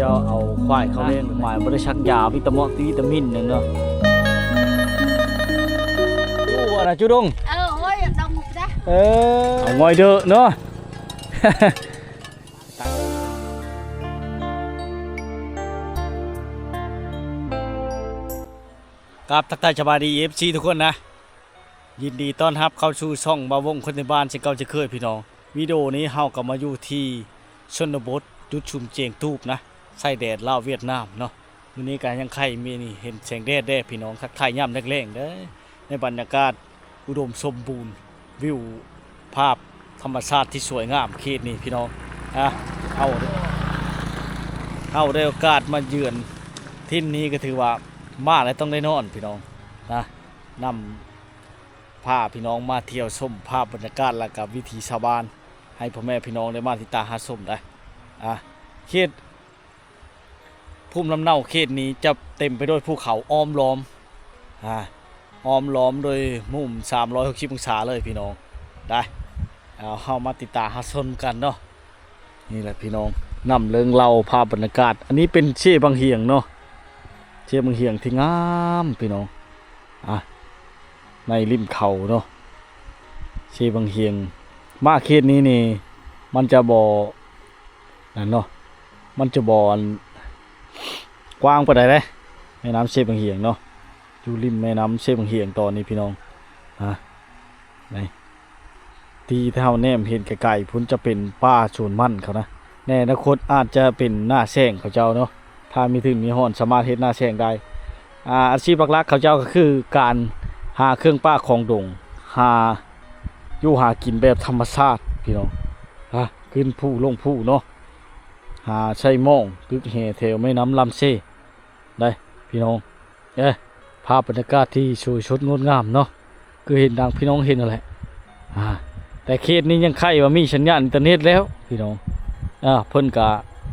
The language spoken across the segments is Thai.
จ้าเอาควายเขาเลี้ยงหมายบริชักยาวิตามินนั่นเนาะโอ้อะไรจุดงเฮ้ยดงจ้ะเอางอยเด้อเนาะครับทักทายสบายดีFCทุกคนนะยินดีต้อนรับเข้าสู่ช่องบาวงคนในบ้านเช่นเก่าจะเคยพี่น้องวิดีโอนี้เฮากลับมาอยู่ที่ชนบทจุดชุมเจียงตูบนะใส่แดดลาวเวียดนามเนาะวันนี้การยังไข่มีนี่เห็นแสงแดดพี่น้องทักทายย่ำแรงๆเด้อในบรรยากาศอุดมสมบูรณ์วิวภาพธรรมชาติที่สวยงามเขตนี้พี่น้องเอาได้โอกาสมาเยือนที่นี้ก็ถือว่ามาแล้วต้องได้นอนพี่น้องนะนำพาพี่น้องมาเที่ยวชมภาพบรรยากาศและกับวิถีชาวบ้านให้พ่อแม่พี่น้องได้มาติดตาหาชมได้เขตภูมิลำเนาเขตนี้จะเต็มไปด้วยภูเขาอ้อมล้อมโดยมุม360 องศาเลยพี่น้องได้เข้ามาติดตาหาชมกันเนาะนี่แหละพี่น้องนำเรื่องเล่าภาพบรรยากาศอันนี้เป็นเช่บางเฮียงเนาะเช่บางเฮียงที่งามพี่น้องในริมเขาเนาะเช่บางเฮียงมาเขตนี้นี่มันจะบ่นั่นเนาะมันจะบ่กว้างปานใดเด้แม่น้ำเช่บางเฮียงเนาะอยู่ริมแม่น้ำเช่บางเฮียงตอนนี้พี่น้องนี่ที่เท่าแนมเห็นไกลๆพุ่นจะเป็นป่าสวนมันเขานะแน่อนาคตอาจจะเป็นหน้าแซงเขาเจ้าเนาะถ้ามีถึงมีห่อนสามารถเฮ็ดหน้าแซงได้อาชีพหลักๆเขาเจ้าก็คือการหาเครื่องป่าของดงหากินแบบธรรมชาติพี่น้องขึ้นผู้ลงผู้เนาะหาใช้ม่องตึกแห่แถวแม่น้ำลำเซ่ได้พี่น้องภาพบรรยากาศที่สวยสดงดงามเนาะคือเห็นดังพี่น้องเห็นอะไรแต่เขตนี้ยังไข่ว่ามีสัญญาณอินเทอร์เน็ตแล้วพี่น้องเพิ่นกะ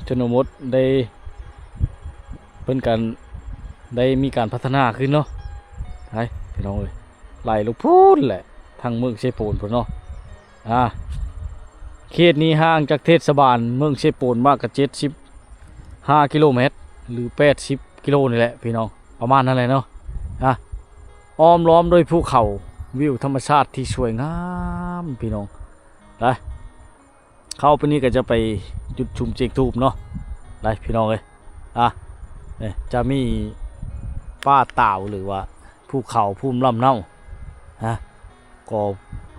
ชนบทได้เพิ่นกันได้มีการพัฒนาขึ้นเนาะไปพี่น้องเลยไหลลูกพูนแหละทางเมืองเชโปนพุ่นเนาะเขตนี้ห่างจากเทศบาลเมืองเชโปนมากกว่า75 กิโลเมตรหรือ80 กิโลนี่แหละพี่น้องประมาณนั้นเลยเนาะอ้อมล้อมด้วยภูเขาวิวธรรมชาติที่สวยงามพี่น้องได้เข้าไปนี่ก็จะไปจุดชุมเจียงตูบเนาะได้พี่น้องเลยเนี่ยจะมีป่าเต่าหรือว่าภูเขาภูมิลำเนาก่อ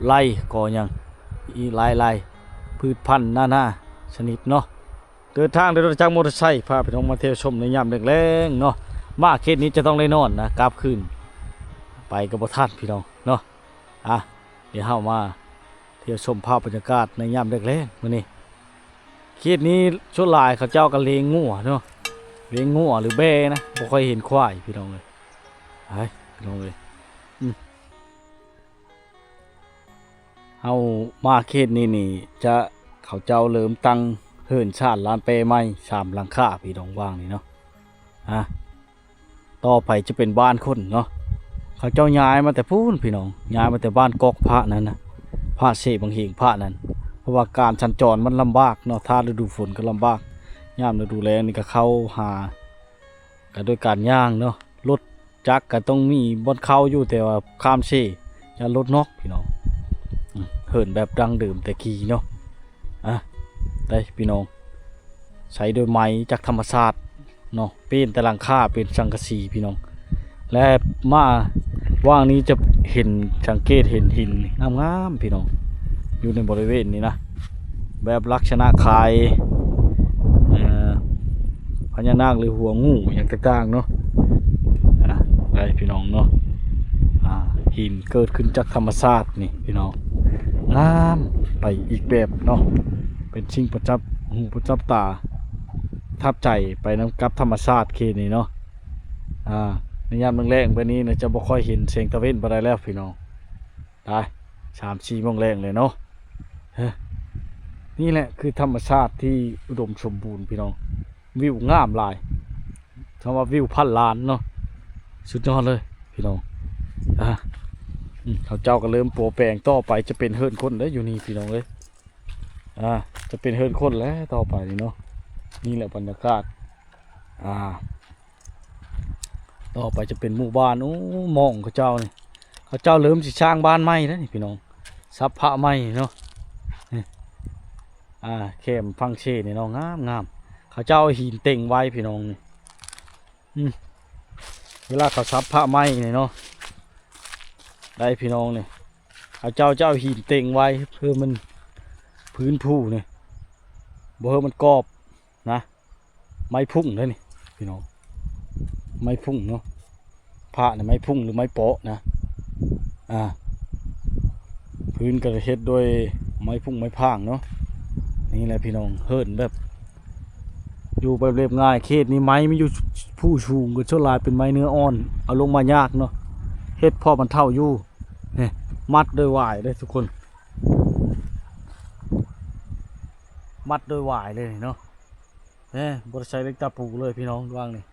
ไร่ก่อยังอีไร่พืชพันธุ์หน้าชนิดเนาะเดินทางโดยรถจักรมอเตอร์ไซค์พาไปท่องมาเที่ยวชมในยามแรงๆเนาะมาเขตนี้จะต้องได้นอนนะกลับคืนไปกับบ่ทันพี่น้องเนาะเดี๋ยวเข้ามาเที่ยวชมภาพบรรยากาศในยามแรงๆมื้อนี้เขตนี้ช่วงหลายเขาเจ้าก็เลี้ยงงัวเนาะเลี้ยงงัวหรือแบนะบ่ค่อยเห็นควายพี่น้องเลยพี่น้องเลยเอามาเขตนี้นี่จะเขาเจ้าเริ่มตั้งเฮิรนชาติลานเปไม้3 หลังคาพี่น้องว่างนี่เนาะต่อไปจะเป็นบ้านคนเนาะเขาเจ้าย้ายมาแต่พูนพี่น้องย้ายมาแต่บ้านกอกพระนั่นนะพระเสบางเฮงพระนั้นเพราะว่าการสัญจรมันลำบากเนาะถ้าฤดูฝนก็ลำบากยามฤดูแล้งนี่ก็เข้าหากันด้วยการย่างเนาะรถจักรก็ต้องมีบนเข้าอยู่แต่ว่าข้ามเสจะรถนกพี่น้องเหินแบบดังเดิมแต่กี้เนาะได้พี่น้องใช้โดยไม้จากธรรมชาติเนาะเป็นแต่หลังคาเป็นสังกะสีพี่น้องและมาว่างนี้จะเห็นสังเกตเห็นหินงามๆพี่น้องอยู่ในบริเวณนี้นะแบบลักษณะคล้ายพญานาคหรือหัวงูอย่างต่างๆเนาะได้พี่น้องเนาะหินเกิดขึ้นจากธรรมชาตินี่พี่น้องงามไปอีกแบบเนาะเป็นสิ่งประจับหูประจับตาทับใจไปน้ำกับธรรมชาติเขตนี้เนาะในยามแรงๆแบบนี้เนี่ยจะบ่ค่อยเห็นแสงตะเวนบ่ได้แล้วพี่น้องได้3-4 โมงแรงเลยเนาะนี่แหละคือธรรมชาติที่อุดมสมบูรณ์พี่น้องวิวงามหลายคำว่าวิวพันล้านเนาะสุดยอดเลยพี่น้องเขาเจ้าก็เริ่มโปรแปลงต่อไปจะเป็นเฮิรนคนได้อยู่นี่พี่น้องเลยจะเป็นเฮิรนคนแล้วต่อไปนี่เนาะนี่แหละบรรยากาศ ต่อไปจะเป็นหมู่บ้านโอ้มองเขาเจ้านี่เขาเจ้าเริ่มสิสร้างบ้านใหม่แล้วนี่พี่น้องซับพระใหม่เนาะนี่เข้มฟังเชนี่เนาะงามเขาเจ้าหินเต่งไว้พี่น้องนี่เวลาเขาซับพระใหม่นี่เนาะได้พี่น้องนี่เขาเจ้าหินเต่งไว้เพื่อมันพื้นผู้นี่บ่ให้มันกรอบนะไม้พุ่งเลยนี่พี่น้องไม้พุ่งเนาะพระเนี่ยไม้พุ่งหรือไม้เปาะนะพื้นกระเฮ็ดโดยไม้พุ่งไม้พางเนาะนี่แหละพี่น้องเฮิร์นแบบอยู่แบบเรียบง่ายเขตนี้ไม้ไม่อยู่ผู้ชูงก็ชั่วลายเป็นไม้เนื้ออ่อนเอาลงมายากเนาะเฮ็ดพ่อมันเท่าอยู่นี่มัดโดยหวายเลยทุกคนมัดโดยหวายเลยเนาะบริษัทเล็กตาปูเลยพี่น้องว่างนี่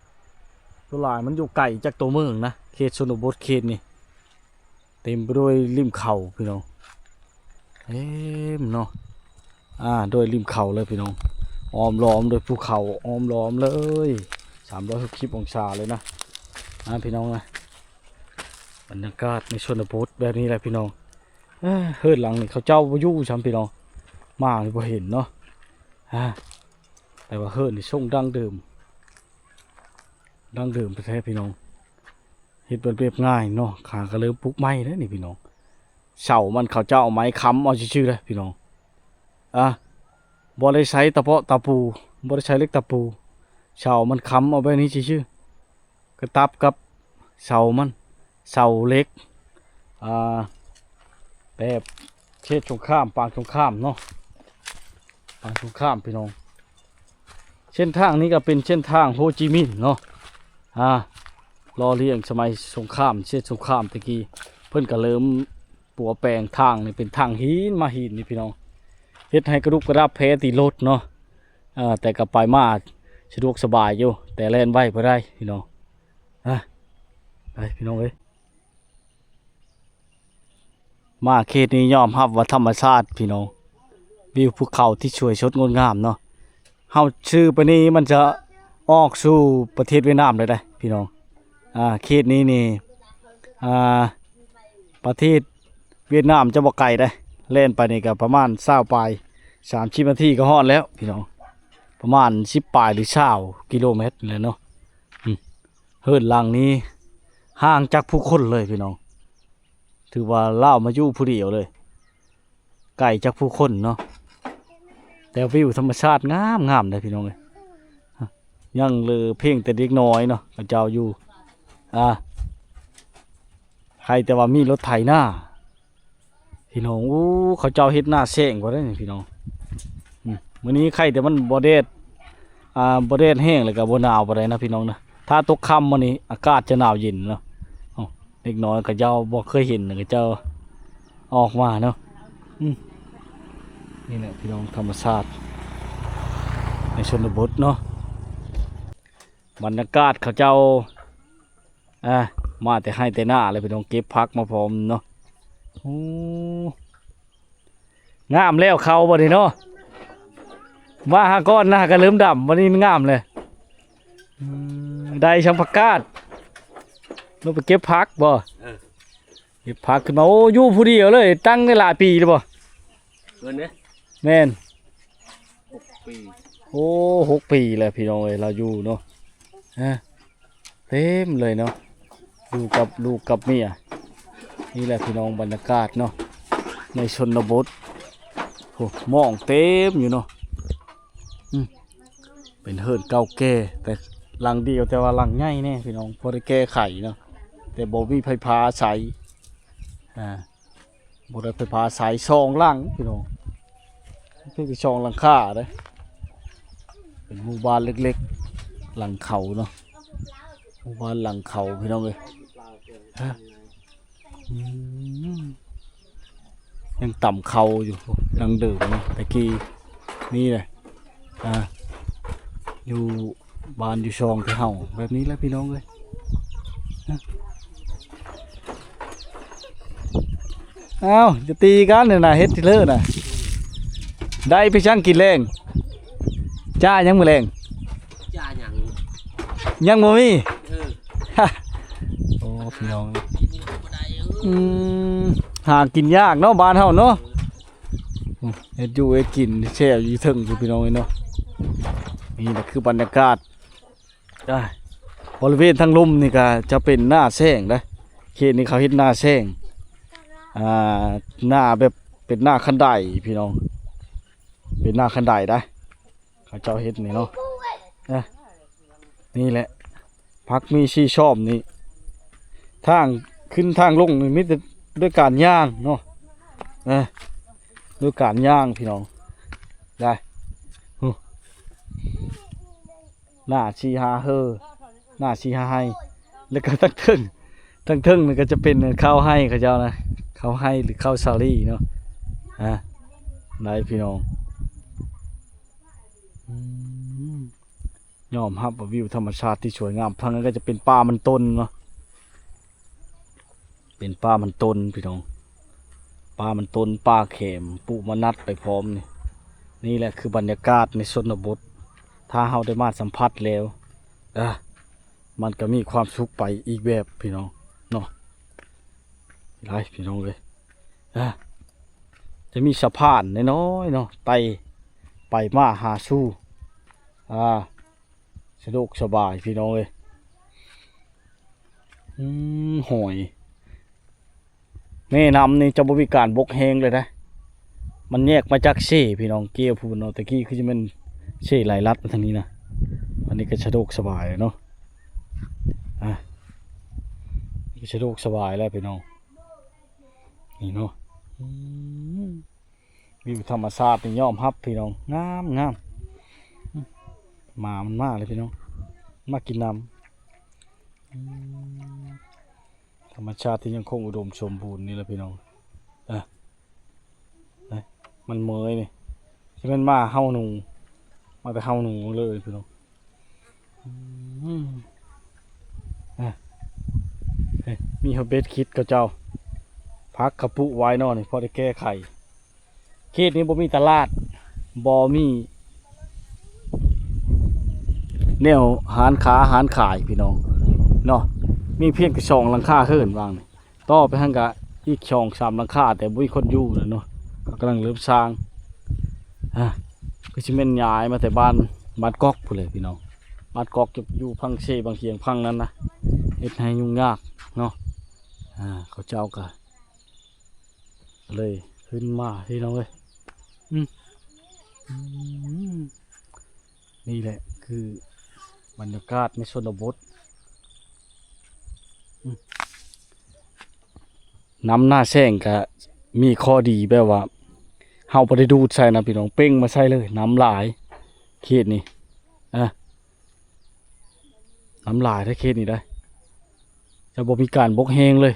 ตัวลายมันอยู่ไก่จากตัวเมืองนะเขตชนบทเขตนี่เต็มไปด้วยริมเขาพี่น้องเนาะโดยริมเขาเลยพี่น้องอ้อมล้อมโดยภูเขาอ้อมล้อมเลย360องศาเลยนะพี่น้องนะบรรยากาศในชนบทแบบนี้แหละพี่น้องเฮิร์ดหลังนี่เขาเจ้าอยู่ช้ำพี่น้องมาไม่พอเห็นเนาะแต่ว่าเฮิร์ดนี่ส่งดังเดิมไปแท้พี่น้องเฮ็ดเรียบง่ายเนาะขาก็เริ่มปลุกไม้แล้วนี่พี่น้องเสามันเขาเจ้าเอาไม้ค้ำเอาชื่อๆเลยพี่น้องบ่ได้ใช้ตะเปาะตะปูบ่ได้ใช้เล็กตะปูเสามันค้ำเอาแบบนี้ชื่อๆกระตับกับเสามันเสาเล็กแบบเขตสงครามปางสงครามเนาะปางสงครามพี่น้องเส้นทางนี้ก็เป็นเส้นทางโฮจิมินห์เนาะรอเลี้ยงสมัยสงครามเส้นสงครามตะกี้เพิ่นก็เริ่มปัวแปลงทางนี่เป็นทางหินมาหินนี่พี่น้องเฮ็ดให้กระดุกกระดับแพ้ตีรถเนาะแต่ก็ไปมาสะดวกสบายอยู่แต่แล่นไว้บ่ได้พี่น้องไปพี่น้องเอ้ยมาเขตนี้ยอมรับว่าธรรมชาติพี่น้องวิวภูเขาที่สวยสดงดงามเนาะเฮาชื่อไปนี้มันจะออกสู่ประเทศเวียดนามเลยได้พี่น้องเขตนี้นี่ประเทศเวียดนามจะบ่ไกลได้เล่นไปนี่ก็ประมาณ20ปลาย30นาทีก็ฮอดแล้วพี่น้องประมาณ10ปลายหรือ20กิโลเมตรเลยเนาะเฮิร์ดหลังนี้ห่างจากผู้คนเลยพี่น้องถือว่าเล่ามาอยู่ผู้เดียวเลยไก่จากผู้คนเนาะแต่วิวธรรมชาติงามเลยพี่น้องเลยยังเลยเพ่งแต่เด็กน้อยเนาะเขาเจ้าอยู่ใครแต่ว่ามีรถไถหน้าพี่น้องเขาเจ้าเฮ็ดหน้าแซงกว่าได้พี่น้องมื้อนี้ใครแต่มันบ่แดดแห้งเลยก็บ่หนาวบ่ได้นะพี่น้องนะถ้าตกค่ำมื้อนี้อากาศจะหนาวเย็นเนาะเด็กน้อยก็เจ้าบ่เคยเห็นก็เจ้าออกมาเนาะนี่แหละพี่น้องธรรมชาติในชนบทเนาะบรรยากาศเขาเจ้ามาแต่ให้แต่หน้าเลยพี่น้องเก็บพักมาพร้อมเนาะงามแล้วเขาบ่ได้เนาะว่าหาก้อนหน้าก็เริ่มดำวันนี้งามเลยได้ช่างผักกาดเราไปเก็บพักบ่เก็บพักขึ้นมาอยู่ผู้เดียวเลยตั้งได้หลายปีเลยบ่เกินเนี่ยแม่น6 ปี6 ปีแล้วพี่น้องเราอยู่เนาะเต็มเลยเนาะอยู่กับลูกกับเมียนี่แหละพี่น้องบรรยากาศเนาะในชนบทมองเต็มอยู่เนาะเป็นเฮิร์นเก่าแก่แต่หลังเดียวแต่ว่าหลังใหญ่แน่พี่น้องพอได้แก้ไขเนาะแต่บ่มีไฟฟ้าใช้บ่ได้ไฟฟ้าใช้ช่องหลังพี่น้องเป็นช่องหลังคาเด้เป็นหมู่บ้านเล็กๆหลังเขาเนาะหมู่บ้านหลังเขาพี่น้องเอ้ยยังต่ำเขาอยู่ดังเดิมเนาะตะกี้นี่เลยอยู่บ้านอยู่ช่องที่เฮาแบบนี้แหละพี่น้องเลยจะตีกันเนี่ยนะเฮ็ดที่เลิศน่ะได้ไปช่างกินแรงจ้ายังมือแรงจ้าหยัง ยังบ่มี เออ โอ้พี่น้องอืมหากินยากเนาะบ้านเฮาเนาะเฮ็ดอยู่เฮ็ดกินแช่อยู่เทิงอยู่พี่น้องเนาะนี่แหละคือบรรยากาศได้บริเวณทางลุ่มนี่ก็จะเป็นหน้าแซงนะเขตนี้เขาเฮ็ดหน้าแซงหน้าแบบเป็นหน้าคันไดพี่น้องเป็นหน้าคันไดได้เขาเจ้าเฮ็ดนี่เนาะนี่แหละพักมีชีชอบนี่ทางขึ้นทางลงนี่มีแต่ด้วยการย่างเนาะด้วยการย่างพี่น้องได้หน้าชีฮาเฮอหน้าชีฮาไฮแล้วก็ทั้งทึ่งนี่ก็จะเป็นข้าวให้เขาเจ้านะข้าวให้หรือข้าวซาลี่เนาะได้พี่น้องยอมรับว่าวิวธรรมชาติที่สวยงามพังนั้นก็จะเป็นป่ามันต้นเนาะเป็นป่ามันต้นพี่น้องป่ามันต้นป่าเข็มปลูกมะนัดไปพร้อมนี่แหละคือบรรยากาศในชนบทถ้าเราได้มาสัมผัสแล้วมันก็มีความสุขไปอีกแบบพี่น้องเนาะไรพี่น้องเลยจะมีสะพานน้อยๆเนาะไต่ไปมาหาสู้สะดวกสบายพี่น้องเลยหอยแม่น้ำนี่จะบริการบกแห้งเลยนะมันแยกมาจากเช่พี่น้องเกี่ยวพูนเนาะตะกี้คือจะเป็นเช่ไหลลัดมาทางนี้นะอันนี้ก็สะดวกสบายเนาะนี่ก็สะดวกสบายแล้วพี่น้องนี่เนาะวิวธรรมชาตินี่ยอมรับพี่น้องงามมันมากเลยพี่น้องมากินน้ำธรรมชาติที่ยังคงอุดมสมบูรณ์นี่แหละพี่น้องมันเมยนี่ที่มันมาเฮาหนูมาแต่เฮาหนูเลยพี่น้องมีเฮาเบสคิดกับเจ้าพักกระปุไว้นอนนี่พอได้แก้ไขเขตนี้บ่มีตลาดบ่มีแนวหารค้าหารขายพี่น้องเนาะมีเพียงกระช่องหลังคาเฮิรนวางต่อไปทางกะอีกช่อง3หลังคาแต่บ่มีคนอยู่เนาะกำลังเริ่มสร้างก็สิแม่นย้ายมาแต่บ้านกอกพุ่นเลยพี่น้องบ้านกอกจะอยู่พังเซบางเคียงพังนั้นนะเฮ็ดให้ยุ่งยากเนาะเขาเจ้าก็เลยขึ้นมาพี่น้องเอ้ยนี่แหละคือบรรยากาศในชนบทน้ำหน้าแซงก็มีข้อดีแบบว่าเฮาบ่ได้ดูดใส่นะพี่น้องเป้งมาใส่เลยน้ำลายเขตนี้น้ำลายถ้าเขตนี้ได้จะบ่มีการบกแห้งเลย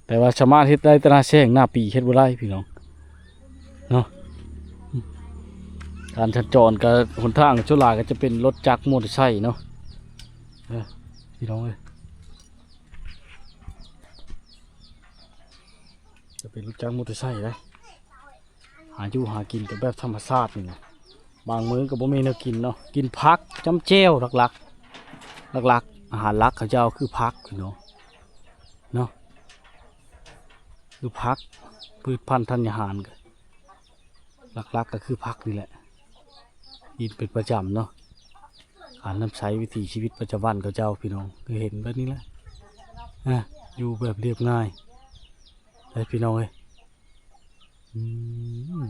แต่ว่าสามารถเฮ็ดได้แต่หน้าแซงหน้าปีเฮ็ดบ่ได้พี่น้องเนาะการสัญจรกับหนทางจุฬาก็จะเป็นรถจักรมอเตอร์ไซค์เนาะพี่น้องเอ้ยจะเป็นรถจักรมอเตอร์ไซค์เลยหาอยู่หากินกับแบบธรรมชาตินี่นะบางมื้อก็บ่มีแนวกินเนาะกินผักจำเจ้วหลักอาหารหลักเขาเจ้าคือผักพี่น้องเนาะคือผักพืชพันธุ์ธัญญาหารหลักก็คือผักนี่แหละกินเป็นประจำเนาะการน้ำใช้วิถีชีวิตประจำวันเขาเจ้าพี่น้องคือเห็นแบบนี้แหละอยู่แบบเรียบง่ายแต่พี่น้องเอ้ย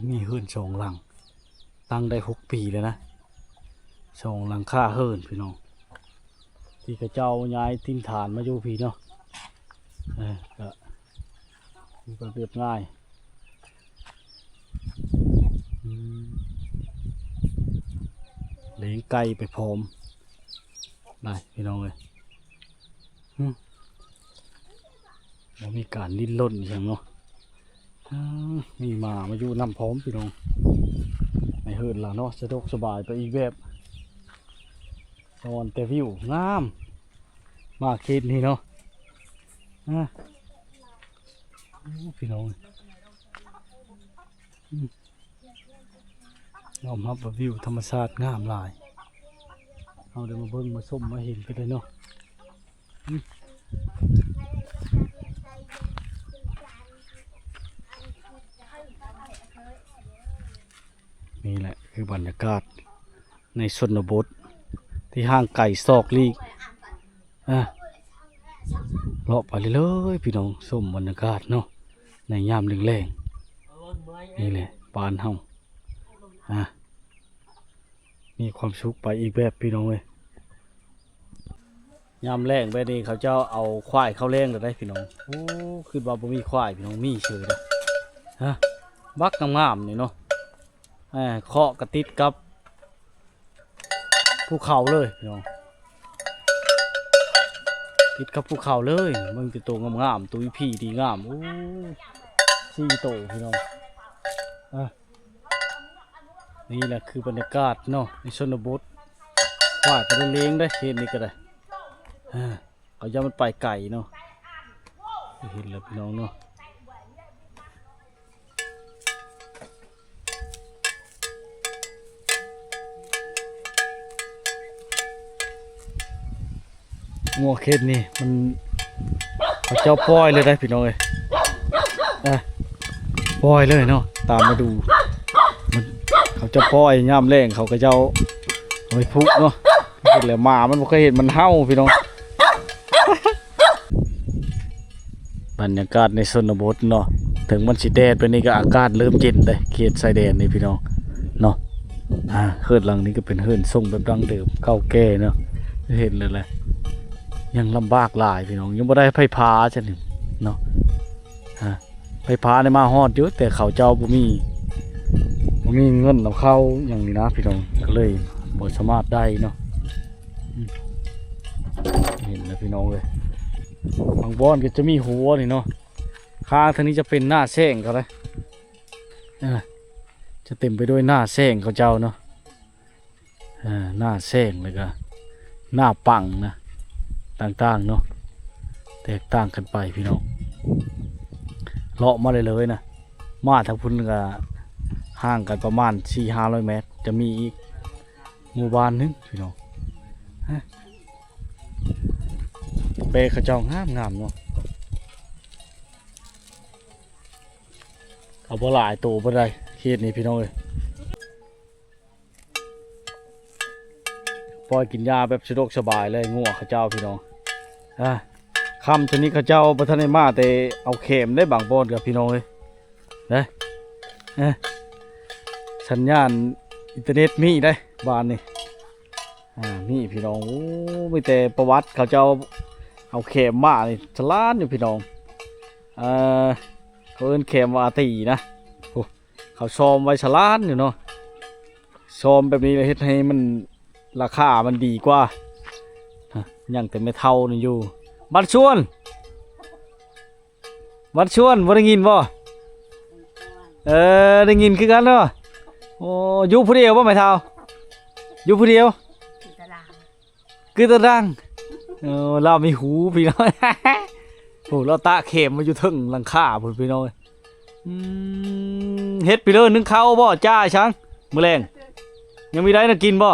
มีเฮิรน2 หลังตั้งได้6 ปีแล้วนะ2 หลังค่าเฮิรนพี่น้องที่เขาเจ้าย้ายทิ้งฐานมาอยู่พี่เนาะก็อยู่แบบเรียบง่ายเลี้ยงไก่ไปพร้อมได้พี่น้องเลยแล้วมีการลิ้นล่นอย่างเนาะมีมาอยู่น้ำพร้อมพี่น้องในเฮิรนละเนาะสะดวกสบายไปอีกแบบนอนแต่วิวงามมาเขตนี้เนาะพี่น้องยอมรับว่าวิวธรรมชาติงามหลาย เอาเดี๋ยวมาเบิ่งมาส้มมาเห็นกันเลยเนาะนี่แหละคือบรรยากาศในชนบทที่ห้างไก่ซอกลีกเลาะไปเรื่อยๆพี่น้องส้มบรรยากาศเนาะในยามแรงๆนี่แหละบ้านเฮามีความสุขไปอีกแบบพี่น้องเว้ยยามแรงแบบนี้เขาเจ้าเอาควายเข้าแรงได้พี่น้องโอ้คือว่าบ่มีควายพี่น้องมีเฉยเลยบักงามๆนี่เนาะเคาะกระติดกับภูเขาเลยพี่น้องติดกับภูเขาเลยมึงจะโตงามๆตัวพี่ดีงามโอ้สี่โตพี่น้องนี่แหละคือบรรยากาศเนาะในชนบทว่าจะได้เลี้ยงได้เห็นนี่ก็ได้เขาจะมันไปไก่เนาะเห็นแล้วพี่น้องเนาะงัวเข็ดนี่มันเขาเจ้าปล่อยเลยได้พี่น้องเลยปล่อยเลยเนาะตามมาดูมันเขาจะปล่อยย่ามแรงเขาก็เจ้าเอาไปพุกเนาะเห็นแล้วหมามันบ่เคยเห็นมันเห่าพี่น้อง บรรยากาศในชนบทเนาะถึงมันสิแดดไปนี่ก็อากาศเริ่มเย็นเลยเขตชายแดนนี่พี่น้องเนาะเฮือนหลังนี้ก็เป็นเฮือนทรงแบบดั้งเดิมเก่าแก่เนาะเห็นเลยแหละยังลำบากหลายพี่น้องยังไม่ได้ไฟฟ้าใช่ไหมเนาะไฟฟ้าในมาฮอดเยอะแต่เขาเจ้าบ่มีเงินเอาเข้าอย่างนี้นะพี่น้องก็เลยบ่สามารถได้เนาะเห็นแล้วพี่น้องเลยบางบ้อนก็จะมีหัวนี่เนาะข้างทางนี้จะเป็นหน้าแซงเขาเลยจะเต็มไปด้วยหน้าแซงเขาเจ้าเนาะหน้าแซงเลยก็หน้าปังนะต่างๆเนาะแตกต่างกันไปพี่น้องเลาะมาเลยนะมาทางพุ่นก็ห่างกันประมาณ 400-500 เมตรจะมีอีกหมู่บ้านนึงพี่น้องเปขจองงามเนาะเอาบ่หลายตัวบ่ได้เขตนี้พี่น้องเอ้ยปล่อยกินยาแบบสะดวกสบายเลยงัวเขาเจ้าพี่น้องคำชนิดเขาเจ้าประทานในมาแต่เอาเข็มได้บางบอนกับพี่น้องเลยสัญญาณอินเทอร์เน็ตมีได้บ้านนี่นี่พี่น้องโอ้ไม่แต่ประวัติเขาเจ้าเอาเข็มมานี่ฉลาดอยู่พี่น้องเขาเอิ้นเข็มวาตีนะเขาซ้อมไว้ฉลาดอยู่เนาะซ้อมแบบนี้เลยเฮ็ดให้มันราคามันดีกว่ายังแต่ไม่เท่านี่อยู่บัดชวนบ่ได้ยินบ่ได้ยินคือกันเนาะโอ้อยู่ผู้เดียวบ่ไม่เท่าอยู่ผู้เดียวคือตารางเรามีหูพี่น้อง โอ้เราตะเข็มมาอยู่ถึงหลังคาพุ่นพี่น้องเฮ็ดไปเลยนึ่งข้าวบ่จ้าช้างมื้อแรงยังมีได้น่ากินบ่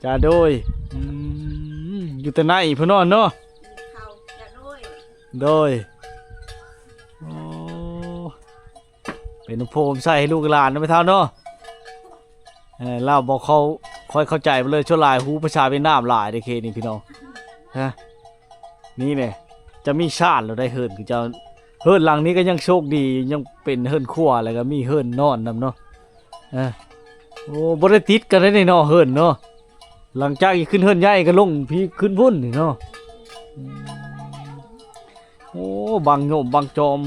จ่าโดยอยู่แต่ไหนพี่น้องเนาะโดยเป็นน้ำโพมใส่ให้ลูกหลานนะไม่เท่าเนาะเล่าบอกเขาค่อยเข้าใจไปเลยชั่วลายหูประชาเป็นน้ำลายในเคนี่พี่น้องนี่เนี่ยจะมีชาติเราได้เฮิร์นคือจะเฮิร์นหลังนี้ก็ยังโชคดียังเป็นเฮิร์นขั้วอะไรก็มีเฮิร์นนอนนำเนาะโอ้บริติดกันได้ในนอเฮิร์นเนาะหลังจากขึ้นเฮิร์นใหญ่ก็ลงพี่ขึ้นพุ่นเนาะโอ้บางโยมบางจอม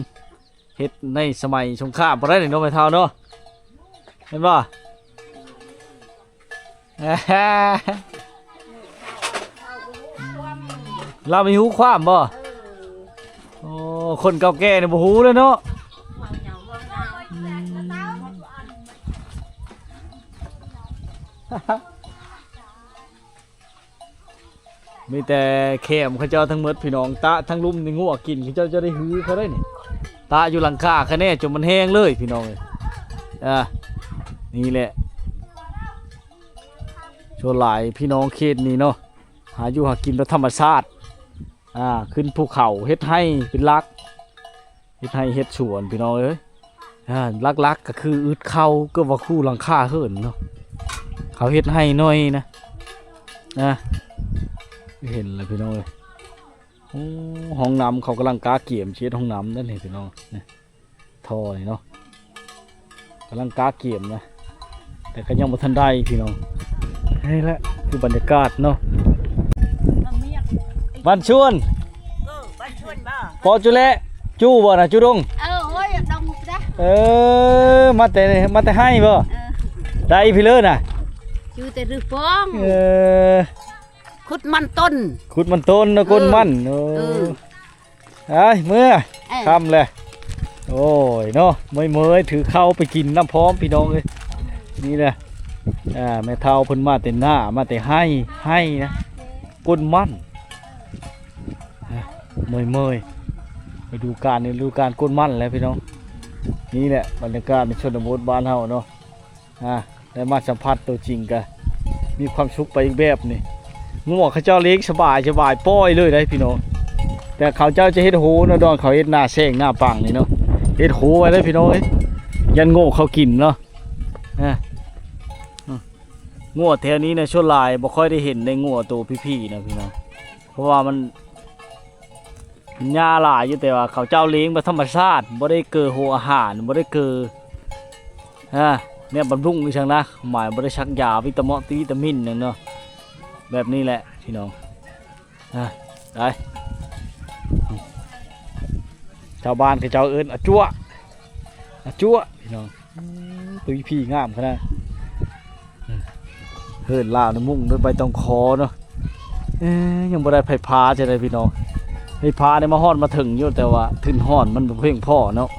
เฮ็ดในสมัยสงครามบ่ได้เนาะไม่เท่าเนาะเห็นป่ะเรามีหูความบ่โอ้คนเก่าแก่เนี่ยบ่หูเลยเนาะมีแต่เข็มเขาเจ้าทั้งหมดพี่น้องตาทั้งลุ่มในงัวกินเขาเจ้าจะได้หื้อเขาได้นี่ตาอยู่หลังคาคะแนนจนมันแห้งเลยพี่น้องเลย นี่แหละชวนหลายพี่น้องเขตนี้เนาะหาอยู่หากินแบบธรรมชาติขึ้นภูเขาเฮ็ดให้เป็นลักเฮ็ดให้เฮ็ดสวนพี่น้องเอ้ยลักก็คืออึดเข้าก็ว่าคู่หลังคาเหินเนาะเขาเฮ็ดให้หน่อยนะเห็นเลยพี่น้องเอ้ยห้องน้ำเขากำลังกาเกี่ยมเช็ดห้องน้ำนั่นเองพี่น้องนะท่อนี่เนาะกำลังกาเกี่ยมนะแต่ก็ยังบ่ทันได้พี่น้องนี่แหละคือบรรยากาศเนาะบ้านชวน บ้านชวนบ่ พอจุเละจู้บ่นะจูดง เฮ้ยดองจ้ะ มาแต่ให้บ่ได้พี่เลิศน่ะ ชื่อแต่รึฟอง ขุดมันต้น ขุดมันต้นนะก้นมันไอ้เมื่อค่ำเลยโอ้ยเนาะเมื่อยถือข้าวไปกินน้ำพร้อมพี่น้องเลยนี่แหละแม่เฒ่าเพิ่นมาแต่หน้ามาแต่ให้นะก้นมันเมื่อยไปดูการก้นมันแล้วพี่น้องนี่แหละบรรยากาศในชนบทบ้านเฮาเนาะได้มาสัมผัสตัวจริงกันมีความสุขไปอีกแบบนี่งัวเขาเจ้าเลี้ยงสบายป้อยเลยได้พี่น้องแต่เขาเจ้าจะเฮ็ดโหนะดอนเขาเฮ็ดหน้าแซงหน้าปังนี่เนาะเฮ็ดโหไว้ได้พี่น้องเอ้ยยันโง่เขากินเนาะงัวแถวนี้นะชั่วลายบ่ค่อยได้เห็นในงัวตัวพี่ๆนะพี่น้องเพราะว่ามันหญ้าหลายอยู่แต่ว่าเขาเจ้าเลี้ยงแบบธรรมชาติบ่ได้เกิดหัวอาหารบ่ได้เกิดเนี่ยบำรุงนี่ช่างนะหมายบ่ได้ชักยาวิตามินนั่นเนาะแบบนี้แหละพี่น้องได้ชาวบ้านเขาเจ้าเอิ้นอาจั่วพี่น้องตัวพี่งามขนาดเฮิรนลาวในมุ่งด้วยใบตองคอเนาะยังบ่ได้ไผพาจะได้พี่น้องไผพาได้มาฮอดมาถึงอยู่แต่ว่าถึงฮอดมันบ่เพียงพอเนาะ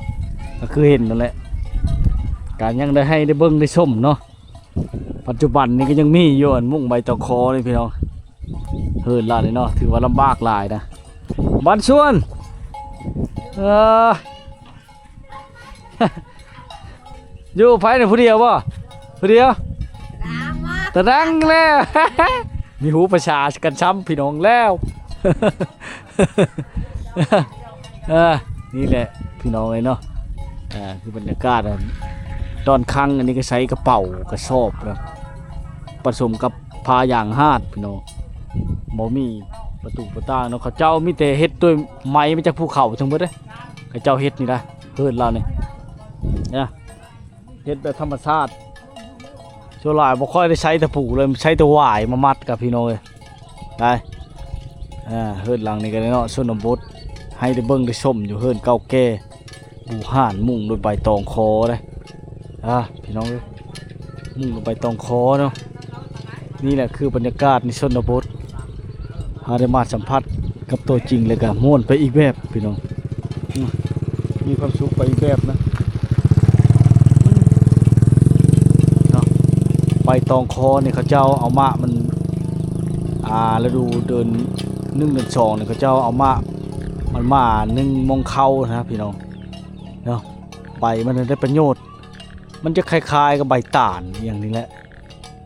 ก็คือเห็นนั่นแหละการยังได้ให้ได้เบิ่งได้ชมเนาะปัจจุบันนี้ก็ยังมีอยู่อันมุ่งใบตองคอเลยพี่น้องเฮิรนลาวนี่เนาะถือว่าลำบากหลายนะบ้านชวนอยู่ไผเนี่ยผู้เดียวบ่ผู้เดียวตะดังแล้ว มีหูประชากันช้ำพี่น้องแล้วนี่แหละพี่น้องเลยเนาะคือบรรยากาศตอนครั้งอันนี้ก็ใช้กระเป๋ากระสอบนะผสมกับพาอย่างหาดพี่น้องบ่มีประตูประตางเนาะเขาเจ้ามีแต่เฮ็ดด้วยไม้มาจากภูเขาทั้งหมดเลยเขาเจ้าเฮ็ดนี่นะเฮิรนเราเนี่ยเฮ็ดแบบธรรมชาติโชว์ลายบ่ค่อยได้ใช้ตะปูเลยใช้ตะหวายมามัดกับพี่น้องเลยได้เฮิรนหลังนี่กันเนาะชนบทให้ได้เบิ่งได้ชมอยู่เฮิรนเก่าแก่บูห่านมุ่งโดยใบตองคอเลยพี่น้องเลยมุ่งโดยใบตองคอเนาะนี่แหละคือบรรยากาศในชนบทได้มาสัมผัสกับตัวจริงเลยกันม่วนไปอีกแบบพี่น้องมีความสุขไปอีกแบบนะใบตองคอเนี่ยเขาเจ้าเอามามันแล้วดูเดิน1 เดือน2เนี่ยเขาเจ้าเอามามันมา1 โมงเข้านะพี่น้องเนาะใบมันได้ประโยชน์มันจะคล้ายๆกับใบตาลอย่างนี้แหละ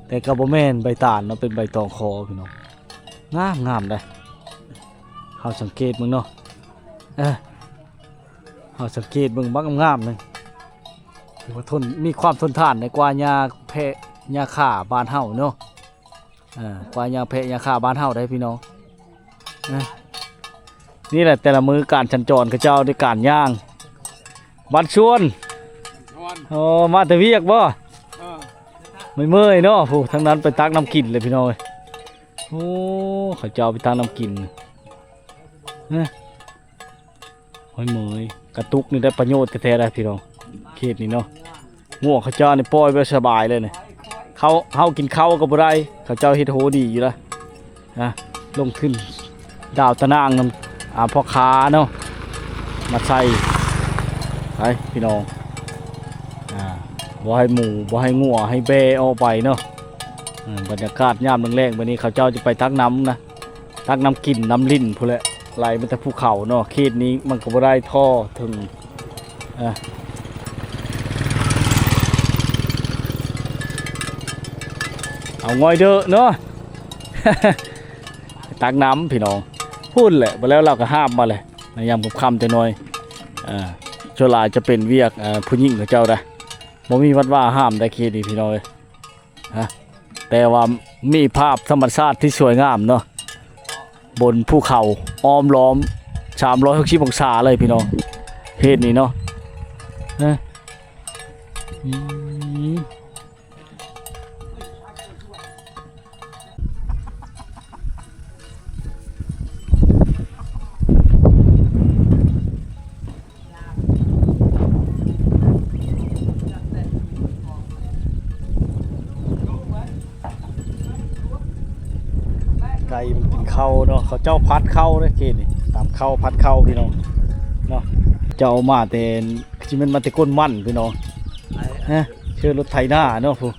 แต่กระบอกแม่นใบตาลเนาะเป็นใบตองคอพี่น้องงามเลยเขาสังเกตมึงเนาะเขาสังเกตมึงบักงามเลยถือว่ามีความทนทานในกว่าหญ้าแพะหญ้าข่าบ้านเฮาเนาะกว่าหญ้าแพะหญ้าข่าบ้านเฮาได้พี่น้องนี่แหละแต่ละมือการชันจรเขาเจ้าด้วยการย่างบ้านชวนมาแต่เวียกบ่ไม่เมื่อยเนาะผู้ทั้งนั้นไปตักน้ำกินเลยพี่น้องโอ้เขาเจ้าไปตักน้ำกินห้อยเมยกระตุกนี่ได้ประโยชน์แท้ๆได้พี่น้องเขตนี้เนาะง่วงเขาเจ้านี่ปล่อยไปสบายเลยเนี่ยเขากินข้าวกับบุไรเขาเจ้าเฮ็ดโหดีอยู่แล้วลงขึ้นดาวตะนางน้ำพ่อค้าเนาะมาใส่ไปพี่น้องบ่ให้หมูบ่ให้งัวให้เบออกไปเนาะบรรยากาศยามแรงๆวันนี้เขาเจ้าจะไปตักน้ำนะตักน้ำกินน้ำลิ้นพู้นแหละไหลมาจากภูเขาเนาะเขตนี้มันก็บ่ได้ท่อถึง เอาง่อยเด้อเนาะ ตักน้ำพี่น้องพูดแหละมาแล้วเราก็ห้ามมาเลยในยามกับคำจะน้อยโชลาจะเป็นเวียกผู้หญิงกับเจ้าได้บ่มีวัดว่าห้ามได้เคดีพี่น้องเลยแต่ว่ามีภาพธรรมชาติที่สวยงามเนาะบนภูเขาอ้อมล้อม360 องศาเลยพี่น้องเหตุนี้เนาะไก่มันกินข้าวเนาะเขาเจ้าพัดเข้าเด้อเกนี่ตามเข้าพัดเข้าพี่น้องเนาะเจ้ามาแต่ที่มันมาแต่ก้นมันพี่น้องเชื่อรถไถนาเนาะผู้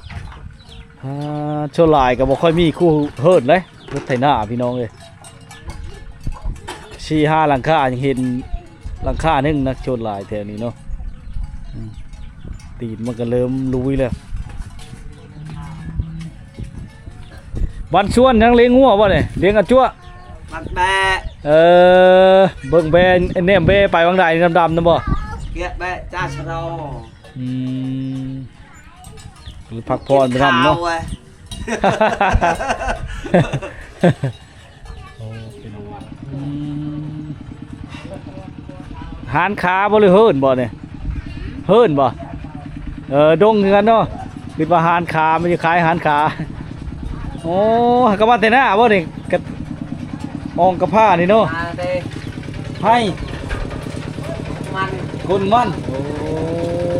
โชว์ลายก็บ่ค่อยมีคู่เฮิร์ดเลยรถไถนาพี่น้องเลย4-5 หลังคายังเห็นหลังคาหนึงนะโชว์ลายแถวนี้เนาะตีนมันก็เริ่มลุยแล้ววันชวนยังเลี้ยงงัวบ่เนี่ยเลี้ยงอาจั่ว มันแบะ เบิ่งแบนเนมเบไปวังใดดำๆนะบ่ เกี้ยแบะจ้าชะโด พักผ่อนไปทำเนาะหานขาบ่หรือเฮิร์นบ่เนี่ยเฮิร์นบ่ดงคือกันเนาะคิดว่าหานขามันจะขายหานขาโอ้กระบะเตน่าบ่เนี่ยกระอองกระผ้านี่เนาะ มาเด้ ให้ มัน กุนมันโอ้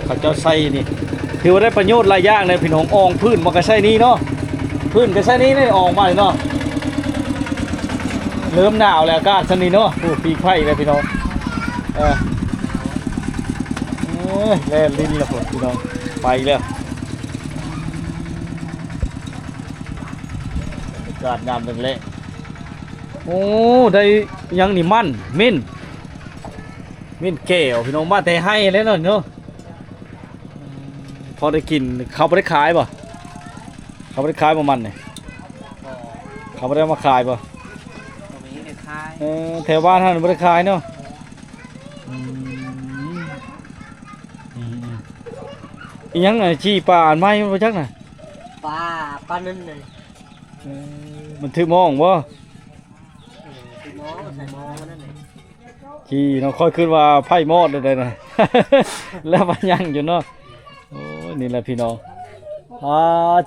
เขาเจ้าใส่นี่ถือว่าได้ประโยชน์หลายอย่างเลยพี่น้องอองพื้นมันก็ใส่นี่เนาะพื้นก็ใส่นี่ได้ออกมาเนาะเริ่มหนาวแล้วอากาศสนี่เนาะผู้ปีกไผ่เลยพี่น้องแล่นลิ้นแล้วผมพี่น้องไปแล้วอากาศงามจังเลยโอ้ได้ยังนี่มันมิ้นแก้วพี่น้องมาแต่ให้แล้วเนาะพอได้กินเขาไม่ได้ขายป่ะเขาไม่ได้ขายประมันเนี่ยเขาไม่ได้มาขายป่ะ ตัวนี้เด็ดท้าย แถวบ้านท่านไม่ได้ขายเนาะอีหยังไงชี้ป่าอันไม้มาจักน่ะ ปลานั่นเลย มันถือมองบ่ ใส่หม้อนั่นเลย ขี้เนาะค่อยขึ้นว่าไผ่มอดเลยนะ แล้วมันยังอยู่เนาะโอ้นี่แหละพี่น้อง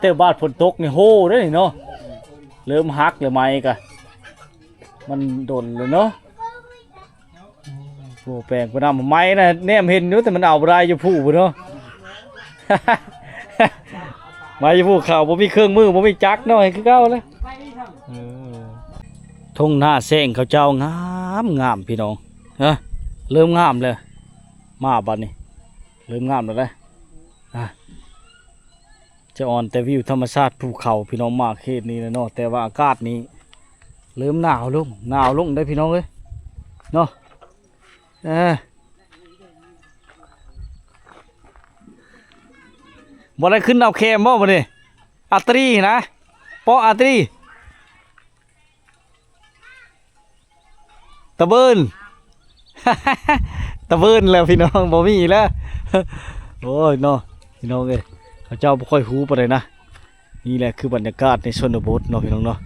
เตอบ้านฝนตกนี่โหได้อเนาะเริ่มฮักเลยไหมกะมันโดนเลยเนาะโอ้แปลงไปนำไม้นะแนมเห็นอยู่แต่มันเอาบ่ได้อยู่ผู้บ่เนาะ ไม้อยู่ผู้ข่าวบ่มีเครื่องมือบ่มีจักรเนาะคือเก่าเลยทุ่งหน้าแซงเขาเจ้างามพี่น้องเริ่มงามเลยมาบัดนี้เริ่มงามแล้วเลยจะอ่อนแต่วิวธรรมชาติภูเขาพี่น้องมากเขตนี้นะเนาะแต่ว่าอากาศนี้เริ่มหนาวลงได้พี่น้องเลยเนาะบ่ได้ขึ้นเอาแคมบ่บ่นี่อัตรีนะปออัตรีตะเบิน ตะเบินแล้วพี่น้องบ่มีแล้ว โอ้ยเนาะพี่น้องเอ้ยเขาเจ้าบ่ค่อยฮู้ปานใดนะนี่แหละคือบรรยากาศในชนบทเนาะพี่น้องเนาะ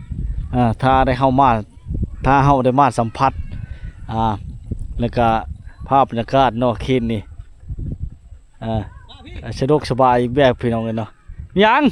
ถ้าเฮาได้มาสัมผัสแล้วก็ภาพบรรยากาศเนาะเขตนี่สะดวกสบายแบบพี่น้องเลยเนาะยัง